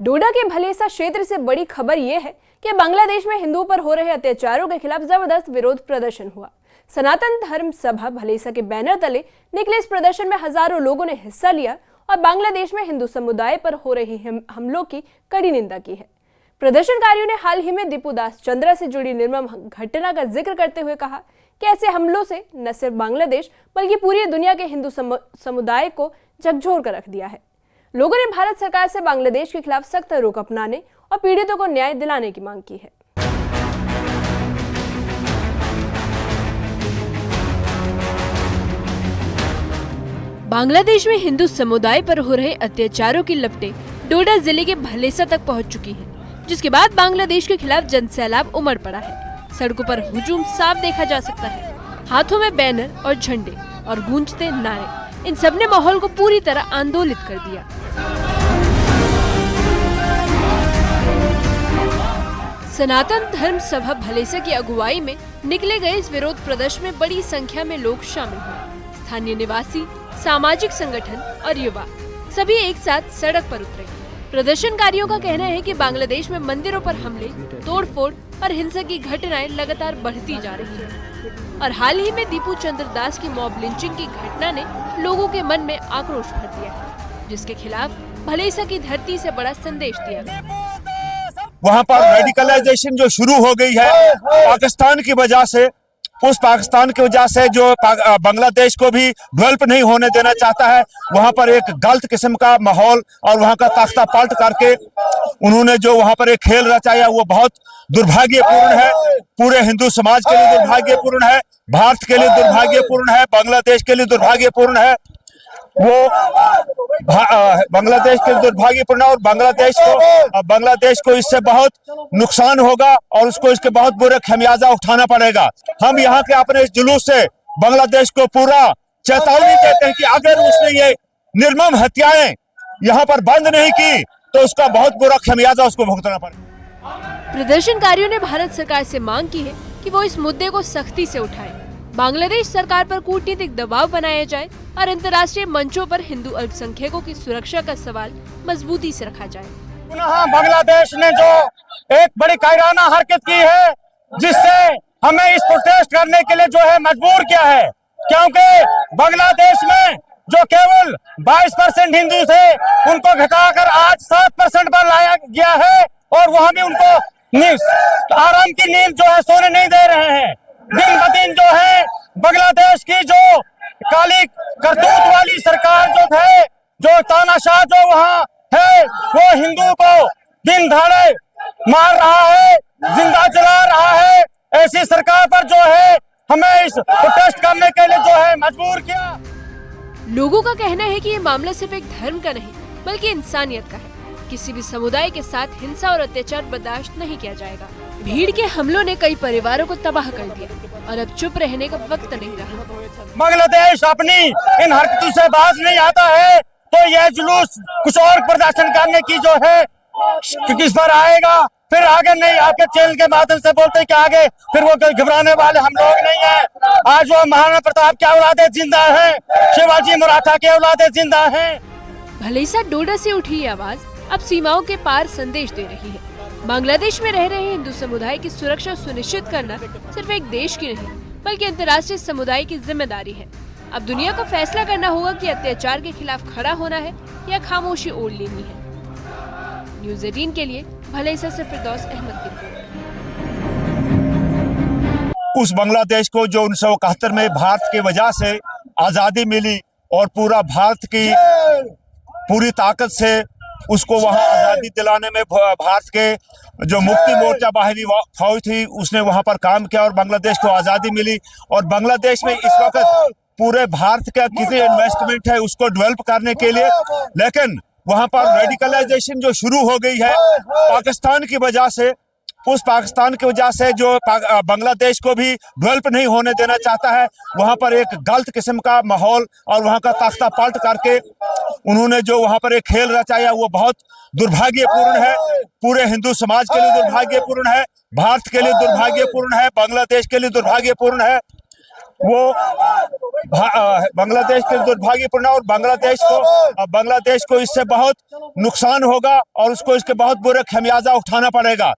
डोडा के भलेसा क्षेत्र से बड़ी खबर यह है कि बांग्लादेश में हिंदुओं पर हो रहे अत्याचारों के खिलाफ जबरदस्त विरोध प्रदर्शन हुआ। सनातन धर्म सभा भलेसा के बैनर तले निकले इस प्रदर्शन में हजारों लोगों ने हिस्सा लिया और बांग्लादेश में हिंदू समुदाय पर हो रही हमलों की कड़ी निंदा की है। प्रदर्शनकारियों ने हाल ही में दीपू दास चंद्रा से जुड़ी निर्मम घटना का जिक्र करते हुए कहा कि ऐसे हमलों से न सिर्फ बांग्लादेश बल्कि पूरी दुनिया के हिंदू समुदाय को झकझोर कर रख दिया है। लोगों ने भारत सरकार से बांग्लादेश के खिलाफ सख्त रुख अपनाने और पीड़ितों को न्याय दिलाने की मांग की है। बांग्लादेश में हिंदू समुदाय पर हो रहे अत्याचारों की लपटें डोडा जिले के भलेसा तक पहुंच चुकी हैं, जिसके बाद बांग्लादेश के खिलाफ जनसैलाब उमड़ पड़ा है। सड़कों पर हुजूम साफ देखा जा सकता है। हाथों में बैनर और झंडे और गूंजते नारे, इन सब ने माहौल को पूरी तरह आंदोलित कर दिया। सनातन धर्म सभा भलेसा की अगुवाई में निकले गए इस विरोध प्रदर्शन में बड़ी संख्या में लोग शामिल हुए। स्थानीय निवासी, सामाजिक संगठन और युवा सभी एक साथ सड़क पर उतरे। प्रदर्शनकारियों का कहना है कि बांग्लादेश में मंदिरों पर हमले, तोड़फोड़ और हिंसा की घटनाएं लगातार बढ़ती जा रही हैं और हाल ही में दीपू चंद्र दास की मॉब लिंचिंग की घटना ने लोगों के मन में आक्रोश भर दिया है, जिसके खिलाफ भलेसा की धरती से बड़ा संदेश दिया गया। वहाँ पर रेडिकलाइजेशन जो शुरू हो गई है पाकिस्तान की वजह से, उस पाकिस्तान की वजह से जो बांग्लादेश को भी डेवलप नहीं होने देना चाहता है, वहाँ पर एक गलत किस्म का माहौल और वहाँ का तख्ता पलट करके उन्होंने जो वहाँ पर एक खेल रचाया वो बहुत दुर्भाग्यपूर्ण है। पूरे हिंदू समाज के लिए दुर्भाग्यपूर्ण है, भारत के लिए दुर्भाग्यपूर्ण है, बांग्लादेश के लिए दुर्भाग्यपूर्ण है। वो बांग्लादेश के दुर्भाग्यपूर्ण और बांग्लादेश को इससे बहुत नुकसान होगा और उसको इसके बहुत बुरा खमियाजा उठाना पड़ेगा। हम यहाँ के अपने इस जुलूस से बांग्लादेश को पूरा चेतावनी देते हैं कि अगर उसने ये निर्मम हत्याएं यहाँ पर बंद नहीं की तो उसका बहुत बुरा खमियाजा उसको भुगतना पड़ेगा। प्रदर्शनकारियों ने भारत सरकार से मांग की है कि वो इस मुद्दे को सख्ती से उठाए, बांग्लादेश सरकार पर कूटनीतिक दबाव बनाया जाए और अंतर्राष्ट्रीय मंचों पर हिंदू अल्पसंख्यकों की सुरक्षा का सवाल मजबूती से रखा जाए। पुनः बांग्लादेश ने जो एक बड़ी कायराना हरकत की है, जिससे हमें इस प्रोटेस्ट करने के लिए जो है मजबूर किया है, क्योंकि बांग्लादेश में जो केवल 22% हिंदू थे उनको घटाकर आज 7% पर लाया गया है और वहाँ भी उनको आराम की नींद जो है सोने नहीं दे रहे हैं। दिन ब दिन जो है बांग्लादेश की जो काली करतूत वाली सरकार जो तानाशाह जो वहाँ है, वो हिंदू को दिन दहाड़े मार रहा है, जिंदा जला रहा है। ऐसी सरकार पर जो है हमें इस प्रोटेस्ट करने के लिए जो है मजबूर किया। लोगों का कहना है कि ये मामला सिर्फ एक धर्म का नहीं बल्कि इंसानियत का है। किसी भी समुदाय के साथ हिंसा और अत्याचार बर्दाश्त नहीं किया जाएगा। भीड़ के हमलों ने कई परिवारों को तबाह कर दिया और अब चुप रहने का वक्त नहीं रहा। बांग्लादेश अपनी इन हरकतों से बाज नहीं आता है तो यह जुलूस कुछ और प्रदर्शन करने की जो है किस पर आएगा, फिर आगे नहीं आपके चैनल के माध्यम से बोलते कि आगे फिर वो घबराने वाले हम लोग नहीं है। आज वो महाराणा प्रताप की औलादे जिंदा है, शिवाजी मराठा के औलादे जिंदा है। भलेसा डोडा से उठी आवाज अब सीमाओं के पार संदेश दे रही है। बांग्लादेश में रह रहे हिंदू समुदाय की सुरक्षा सुनिश्चित करना सिर्फ एक देश की नहीं बल्कि अंतर्राष्ट्रीय समुदाय की जिम्मेदारी है। अब दुनिया को फैसला करना होगा कि अत्याचार के खिलाफ खड़ा होना है या खामोशी ओढ़ लेनी है। न्यूज़ 18 के लिए भलेसा से फिरदौस अहमद की रिपोर्ट। उस बांग्लादेश को जो 1971 में भारत की वजह से आजादी मिली और पूरा भारत की पूरी ताकत से उसको वहाँ आजादी दिलाने में भारत के जो मुक्ति मोर्चा बाहरी फौज थी उसने वहाँ पर काम किया और बांग्लादेश को आजादी मिली। और बांग्लादेश में इस वक्त पूरे भारत का कितनी इन्वेस्टमेंट है उसको डेवलप करने के लिए, लेकिन वहाँ पर रेडिकलाइजेशन जो शुरू हो गई है पाकिस्तान की वजह से, उस पाकिस्तान की वजह से जो बांग्लादेश को भी डेवलप नहीं होने देना चाहता है, वहाँ पर एक गलत किस्म का माहौल और वहाँ का तख्ता पलट करके उन्होंने जो वहाँ पर एक खेल रचाया वो बहुत दुर्भाग्यपूर्ण है। पूरे हिंदू समाज के लिए दुर्भाग्यपूर्ण है, भारत के लिए दुर्भाग्यपूर्ण है, बांग्लादेश के लिए दुर्भाग्यपूर्ण है। वो बांग्लादेश के दुर्भाग्यपूर्ण, और बांग्लादेश को इससे बहुत नुकसान होगा और उसको इसके बहुत बुरे खमियाजा उठाना पड़ेगा।